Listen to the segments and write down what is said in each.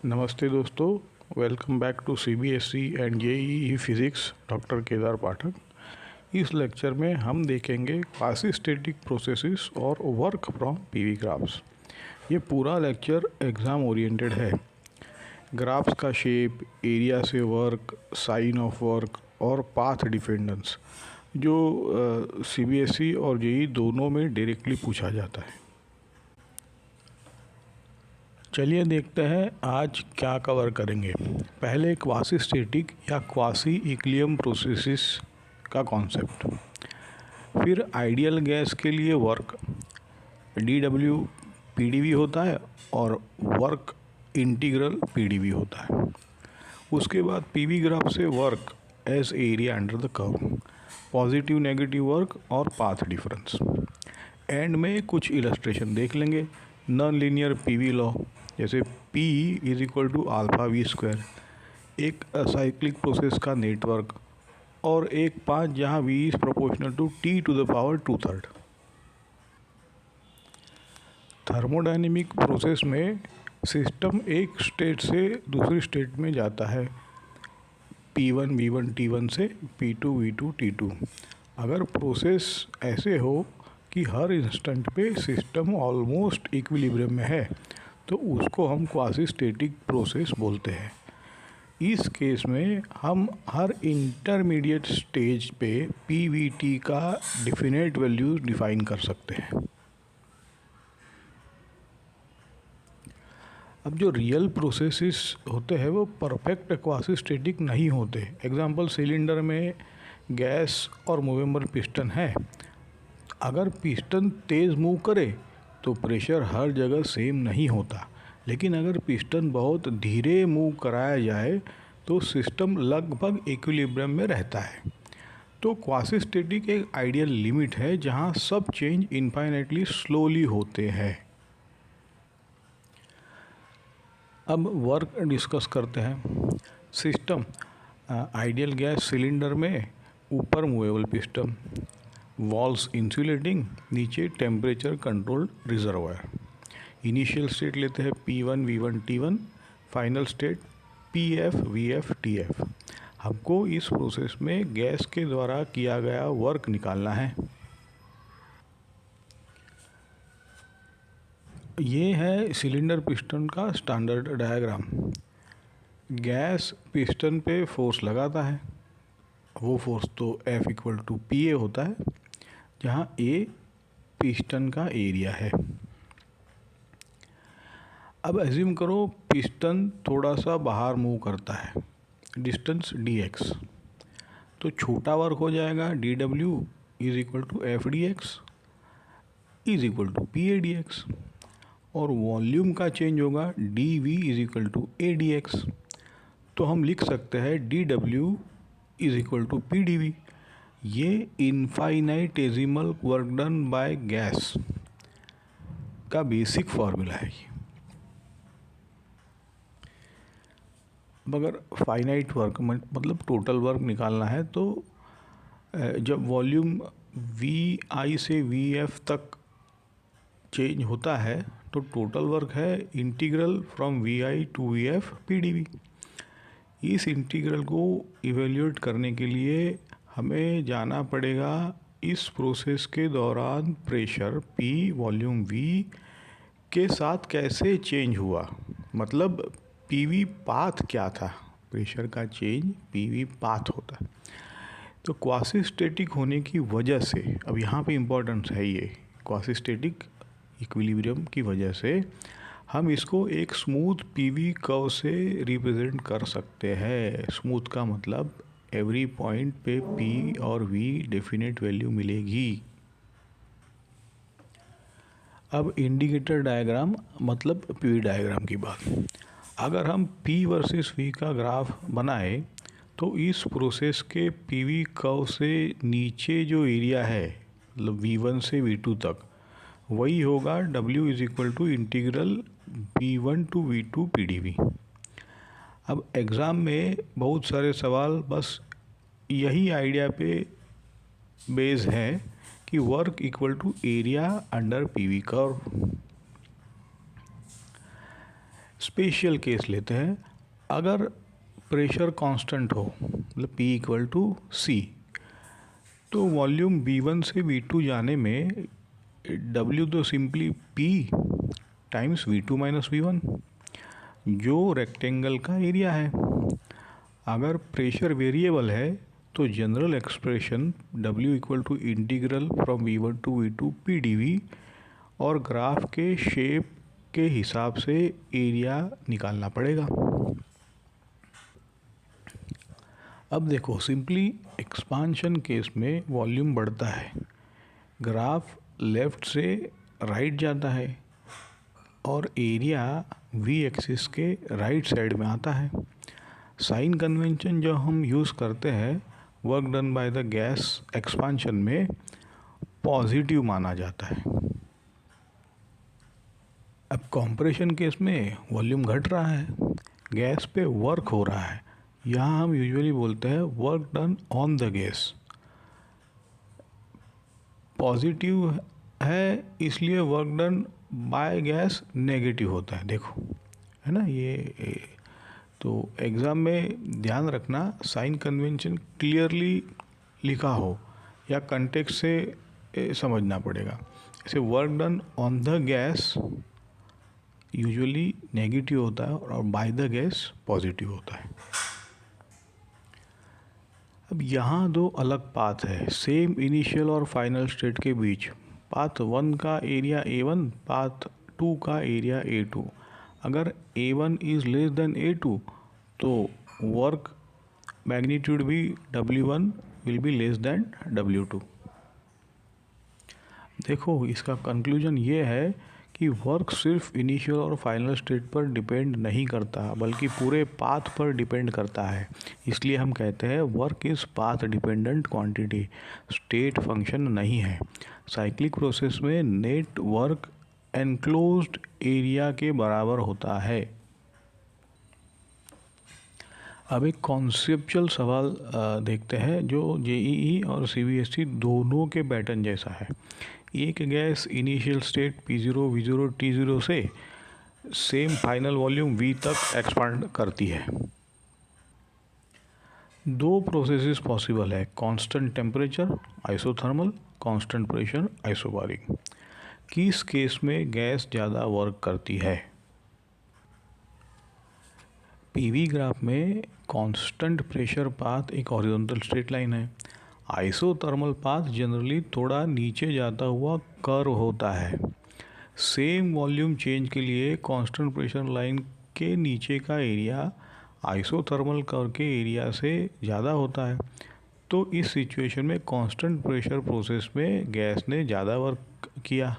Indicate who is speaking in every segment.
Speaker 1: नमस्ते दोस्तों, welcome back to CBSE and JEE physics doctor Kedar Pathak. इस लेक्चर में हम देखेंगे क्वासी स्टैटिक प्रोसेसेस और वर्क फ्रॉम पीवी ग्राफ्स। ये पूरा लेक्चर एग्ज़ाम ओरिएंटेड है। ग्राफ्स का शेप, एरिया से वर्क, साइन ऑफ वर्क और पाथ डिपेंडेंस जो सीबीएसई और जेईई दोनों में डायरेक्टली पूछा जाता है। चलिए देखते हैं आज क्या कवर करेंगे। पहले क्वासी स्टैटिक या क्वासी इक्विलिब्रियम प्रोसेसेस का कॉन्सेप्ट, फिर आइडियल गैस के लिए वर्क डीडब्ल्यू पीडीवी होता है और वर्क इंटीग्रल पीडीवी होता है। उसके बाद पीवी ग्राफ से work as area under the curve, positive negative work और पाथ डिफरेंस। एंड में कुछ इलस्ट्रेशन देख लेंगे। नॉन लीनियर पीवी लॉ, जैसे P is equal to alpha V square, एक साइक्लिक प्रोसेस का नेटवर्क, और एक 5 जहाँ V is proportional to T to the power 2/3। Thermodynamic process में सिस्टम एक स्टेट से दूसरी स्टेट में जाता है, P1 V1 T1 से P2 V2 T2। अगर प्रोसेस ऐसे हो कि हर इंस्टेंट पे सिस्टम ऑलमोस्ट इक्विलिब्रियम में है तो उसको हम क्वासी स्टैटिक प्रोसेस बोलते हैं। इस केस में हम हर इंटरमीडिएट स्टेज पे पीवीटी का डेफिनेट वैल्यू डिफाइन कर सकते हैं। अब जो रियल प्रोसेसेस होते हैं वो परफेक्ट क्वासी स्टैटिक नहीं होते। एग्जांपल, सिलेंडर में गैस और मूवेबल पिस्टन है। अगर पिस्टन तेज़ मूव करे तो प्रेशर हर जगह सेम नहीं होता, लेकिन अगर पिस्टन बहुत धीरे मूव कराया जाए तो सिस्टम लगभग इक्विलिब्रियम में रहता है। तो क्वासी स्टैटिक एक आइडियल लिमिट है जहां सब चेंज इनफाइनाइटली स्लोली होते हैं। अब वर्क डिस्कस करते हैं। सिस्टम आइडियल गैस सिलेंडर में ऊपर मूवेबल पिस्टन, वॉल्स इंसुलेटिंग, नीचे temperature controlled reservoir. Initial state लेते हैं P1 V1 T1, final state PF VF TF। हमको इस प्रोसेस में गैस के द्वारा किया गया वर्क निकालना है। ये है सिलेंडर पिस्टन का स्टैंडर्ड डायग्राम। गैस पिस्टन पे फोर्स लगाता है, वो फोर्स तो F इक्वल टू PA होता है, जहाँ A पिस्टन का एरिया है। अब एज्यूम करो पिस्टन थोड़ा सा बाहर मूव करता है, डिस्टेंस dx, तो छोटा वर्क हो जाएगा dw is equal to F dx is equal to PA dx, और वॉल्यूम का चेंज होगा dv is equal to A dx। तो हम लिख सकते हैं dw is equal to PdV। ये infinitesimal work done by gas का बेसिक फार्मूला है। अगर फाइनाइट वर्क मतलब टोटल वर्क निकालना है तो जब वॉल्यूम VI से VF तक चेंज होता है तो टोटल वर्क है integral from VI to VF PdV। इस इंटीग्रल को इवेल्यूएट करने के लिए हमें जाना पड़ेगा इस प्रोसेस के दौरान प्रेशर P वॉल्यूम V के साथ कैसे चेंज हुआ, मतलब PV पाथ क्या था। प्रेशर का चेंज PV पाथ होता है। तो क्वासी स्टैटिक होने की वजह से, अब यहाँ पे इम्पोर्टेंस है ये क्वासी स्टैटिक इक्विलिब्रियम की वजह से हम इसको एक स्मूथ PV कर्व से रिप्रेजेंट कर सकते हैं। स्मूथ का मतलब एवरी पॉइंट पे P और V डेफिनेट वैल्यू मिलेगी। अब इंडिकेटर डायग्राम मतलब PV डायग्राम की बात। अगर हम P वर्सेस V का ग्राफ बनाए तो इस प्रोसेस के PV कर्व से नीचे जो एरिया है, मतलब V1 से V2 तक, वही होगा W is equal to integral V1 to V2 PdV। अब एग्ज़ाम में बहुत सारे सवाल बस यही आइडिया पे बेस है कि work equal to area under PV curve. Special case लेते हैं। अगर प्रेशर कांस्टेंट हो, मतलब P इक्वल टू C, तो वॉल्यूम V1 से V2 जाने में W तो simply P times V2 minus V1, जो रेक्टेंगल का एरिया है। अगर प्रेशर वेरिएबल है तो general expression W equal to integral from V1 to V2 PdV और ग्राफ के शेप के हिसाब से एरिया निकालना पड़ेगा। अब देखो, सिंपली एक्सपांशन केस में वॉल्यूम बढ़ता है, ग्राफ लेफ़्ट से राइट जाता है और एरिया V एक्सिस के राइट साइड में आता है। साइन कन्वेंशन जो हम यूज़ करते हैं work done by the gas expansion में पॉजिटिव माना जाता है। अब कंप्रेशन केस में वॉल्यूम घट रहा है, गैस पे वर्क हो रहा है, यहाँ हम यूजुअली बोलते हैं work done on the gas. Positive है इसलिए work done by gas negative होता है, देखो है ना ये। तो एग्ज़ाम में ध्यान रखना, साइन कन्वेंशन क्लियरली लिखा हो या कंटेक्स्ट से समझना पड़ेगा। ऐसे work done on the gas usually negative होता है और बाय द गैस पॉजिटिव होता है। अब यहाँ दो अलग पाथ है सेम इनिशियल और फाइनल स्टेट के बीच। पाथ 1 का एरिया A1, पाथ 2 का एरिया A2। अगर A1 is less than A2 तो वर्क मैग्नीट्यूड भी W1 will be less than W2। देखो, इसका कंक्लूजन ये है कि वर्क सिर्फ इनिशियल और फाइनल स्टेट पर डिपेंड नहीं करता बल्कि पूरे पाथ पर डिपेंड करता है। इसलिए हम कहते हैं work is path dependent quantity, state function नहीं है। साइक्लिक प्रोसेस में नेट वर्क एनक्लोज्ड एरिया के बराबर होता है। अब एक कॉन्सेप्चुअल सवाल देखते हैं जो जेईई और सीबीएसई दोनों के पैटर्न जैसा है। एक gas initial state P0 V0 T0 से सेम फाइनल वॉल्यूम V तक एक्सपांड करती है। दो प्रोसेसेस पॉसिबल है, constant temperature isothermal, constant pressure isobaric. किस केस में गैस ज़्यादा वर्क करती है? पीवी ग्राफ में कांस्टेंट प्रेशर पाथ एक हॉरिजॉन्टल स्ट्रेट लाइन है। आइसोथर्मल पाथ जनरली थोड़ा नीचे जाता हुआ कर्व होता है। सेम वॉल्यूम चेंज के लिए कांस्टेंट प्रेशर लाइन के नीचे का एरिया आइसोथर्मल कर्व के एरिया से ज़्यादा होता है। तो इस सिचुएशन में कांस्टेंट प्रेशर प्रोसेस में गैस ने ज़्यादा वर्क किया।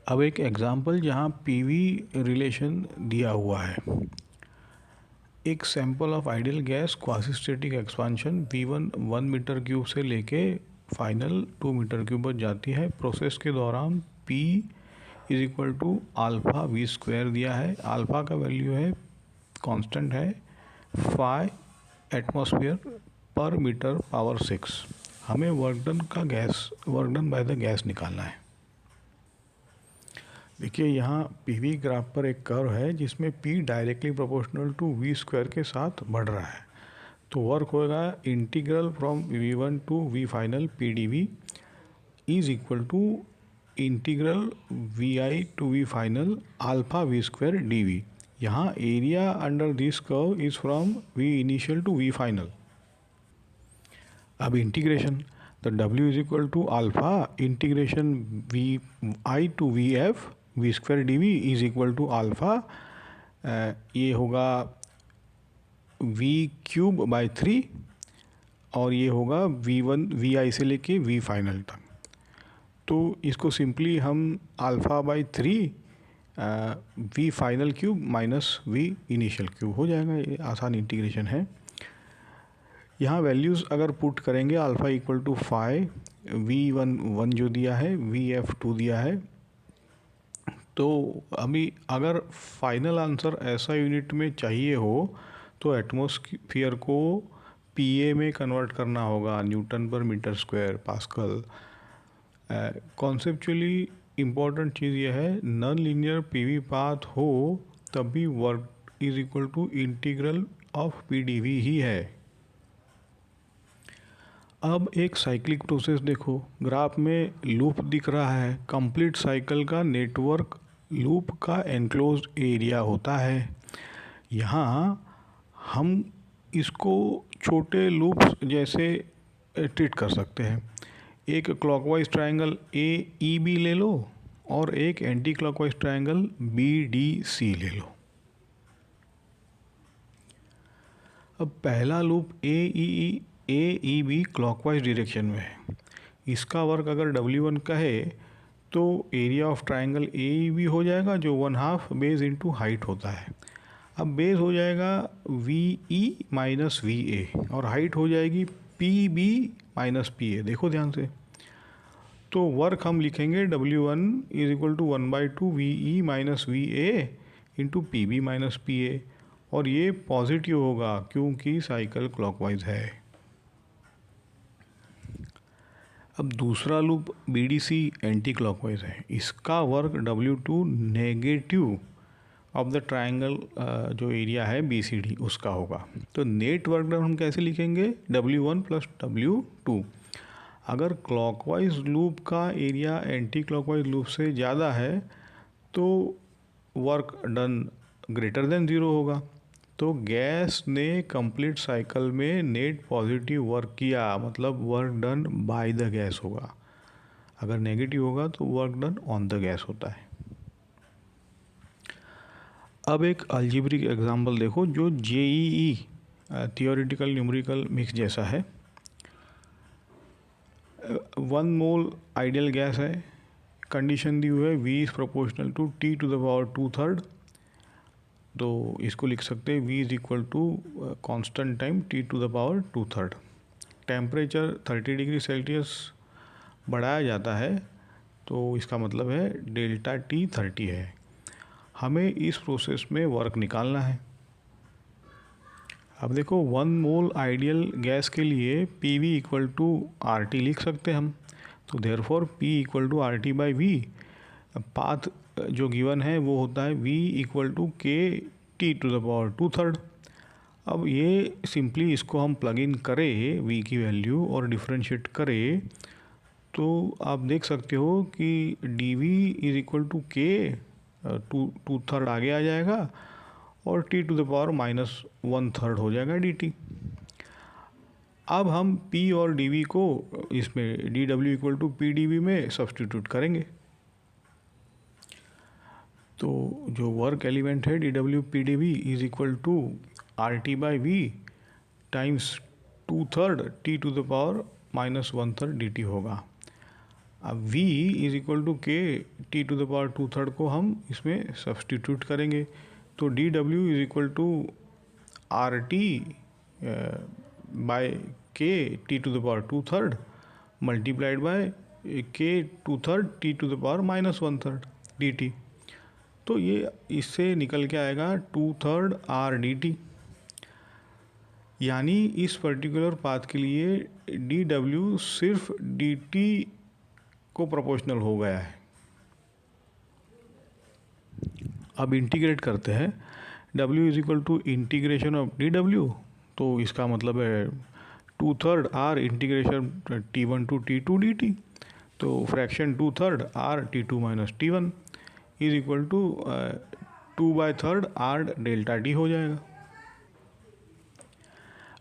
Speaker 1: अब एक एग्जांपल जहाँ पीवी रिलेशन दिया हुआ है। एक sample of ideal gas quasistatic expansion V1 1 metre cube से लेके फाइनल 2 मीटर क्यूब पर जाती है। प्रोसेस के दौरान P is equal to alpha V square दिया है। अल्फ़ा का वैल्यू है कांस्टेंट है 5 एटमॉस्फेयर पर मीटर पावर 6। हमें work done by the gas निकालना है। देखिए, यहाँ पीवी ग्राफ पर एक कर्व है जिसमें P directly proportional to V square के साथ बढ़ रहा है। तो वर्क होगा integral from V1 to V final PdV is equal to integral VI to V final alpha V square dV। यहाँ area under this curve is from V initial to V final. अब integration, तो W is equal to alpha integration VI to VF V square dV is equal to alpha, ये होगा V cube by 3 और ये होगा V1 VI से लेके V final तक। तो इसको सिंपली हम alpha by 3 V final cube minus V initial cube हो जाएगा। ये आसान इंटीग्रेशन है। यहाँ वैल्यूज़ अगर पुट करेंगे अल्फ़ा इक्वल टू 5, V1 1 जो दिया है, VF 2 दिया है। तो अभी अगर फाइनल आंसर ऐसा यूनिट में चाहिए हो तो एटमॉस्फेयर को PA में कन्वर्ट करना होगा, न्यूटन पर metre square pascal. Conceptually important चीज़ यह है, नॉन लीनियर पीवी पाथ हो तब भी work is equal to integral of PDV ही है। अब एक साइक्लिक प्रोसेस देखो, ग्राफ में लूप दिख रहा है। कंप्लीट साइकिल का नेटवर्क लूप का एनक्लोज्ड एरिया होता है। यहाँ हम इसको छोटे लूप्स जैसे ट्रीट कर सकते हैं। एक clockwise triangle A E B ले लो और एक anti clockwise triangle B D C ले लो। अब पहला loop A E B clockwise direction में है। इसका वर्क अगर W1 का है तो area of triangle A E B हो जाएगा, जो 1/2 बेस इंटू हाइट होता है। अब बेस हो जाएगा V E minus V A और हाइट हो जाएगी P B minus P A. देखो ध्यान से, तो वर्क हम लिखेंगे W1 is equal to 1/2 V E minus V A into P B minus P A, और ये पॉजिटिव होगा क्योंकि साइकिल क्लॉकवाइज है। अब दूसरा loop B D C anti clockwise है। इसका work W2 negative of the triangle जो एरिया है बी सी डी उसका होगा। तो नेट वर्क डन हम कैसे लिखेंगे, W1 प्लस W2। अगर क्लॉकवाइज लूप का एरिया एंटी क्लॉकवाइज लूप से ज़्यादा है तो वर्क डन ग्रेटर देन 0 होगा। तो गैस ने कंप्लीट साइकिल में नेट पॉजिटिव वर्क किया, मतलब work done by the gas होगा। अगर नेगेटिव होगा तो work done on the gas होता है। अब एक अलजेब्रिक एग्जांपल देखो जो जेईई थियोरेटिकल न्यूमेरिकल मिक्स जैसा है। 1 मोल आइडियल गैस है, कंडीशन दी हुई है V is proportional to T to the power 2/3। तो इसको लिख सकते हैं V is equal to constant time T to the power 2/3। Temperature 30 degree Celsius बढ़ाया जाता है, तो इसका मतलब है डेल्टा T 30 है। हमें इस प्रोसेस में वर्क निकालना है। अब देखो 1 मोल आइडियल गैस के लिए P V equal to R T लिख सकते हैं हम। तो therefore P equal to R T by V. Path जो गिवन है वो होता है V equal to K T to the power 2/3। अब ये सिंपली इसको हम प्लग इन करें वी की वैल्यू और डिफरेंशिएट करें तो आप देख सकते हो कि d V is equal to K 2/3 आगे आ जाएगा और टी टू द पावर -1/3 हो जाएगा डी टी। अब हम P और dV को इसमें dW equal to P D V में सब्सटीट्यूट करेंगे। तो जो वर्क एलिमेंट है dW P D V is equal to R T by V times 2/3 T to the power -1/3 D T होगा। अब V is equal to K T to the power 2/3 को हम इसमें सब्सटीट्यूट करेंगे। तो dW is equal to R T by K T to the power 2/3 multiplied bye के 2/3 T to the power -1/3 D T. तो ये इससे निकल के आएगा 2/3 आर डी टी। यानी इस पर्टिकुलर पाथ के लिए डी डब्ल्यू सिर्फ डी टी को प्रोपोर्शनल हो गया है। अब इंटीग्रेट करते हैं, W is equal to integration of D W. तो इसका मतलब है 2/3 R integration T1 to T2 D T. तो fraction 2/3 R T2 minus T1 is equal to 2/3 R delta T हो जाएगा।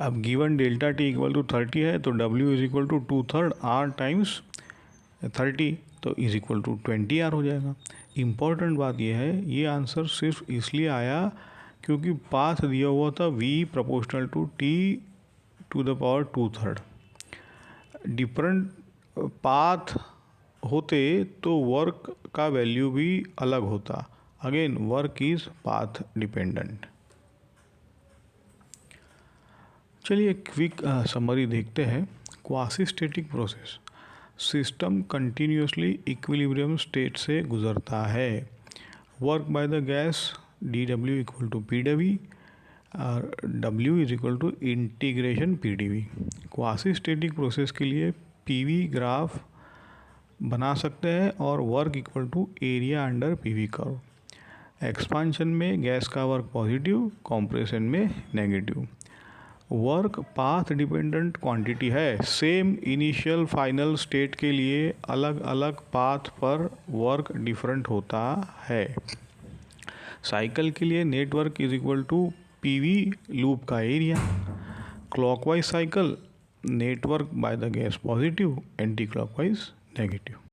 Speaker 1: अब given delta T equal to 30 है तो W is equal to 2/3 R times 30 तो इज इक्वल टू 20 आर हो जाएगा। Important बात यह है, ये आंसर सिर्फ इसलिए आया क्योंकि पाथ दिया हुआ था V proportional to T to the power 2/3। Different path होते तो वर्क का वैल्यू भी अलग होता। Again work is path dependent. चलिए क्विक समरी देखते हैं। Quasi static process, system continuously equilibrium state से गुजरता है। Work by the gas dW equal to P W और W is equal to integration P D V. Quasi static process के लिए PV graph बना सकते हैं और work equal to area under PV curve. Expansion में गैस का work positive, compression में negative. Work path dependent quantity है, सेम इनिशियल फाइनल स्टेट के लिए अलग अलग पाथ पर वर्क डिफरेंट होता है। साइकिल के लिए net work is equal to PV loop का area. Clockwise cycle net work by the gas positive, anti clockwise negative.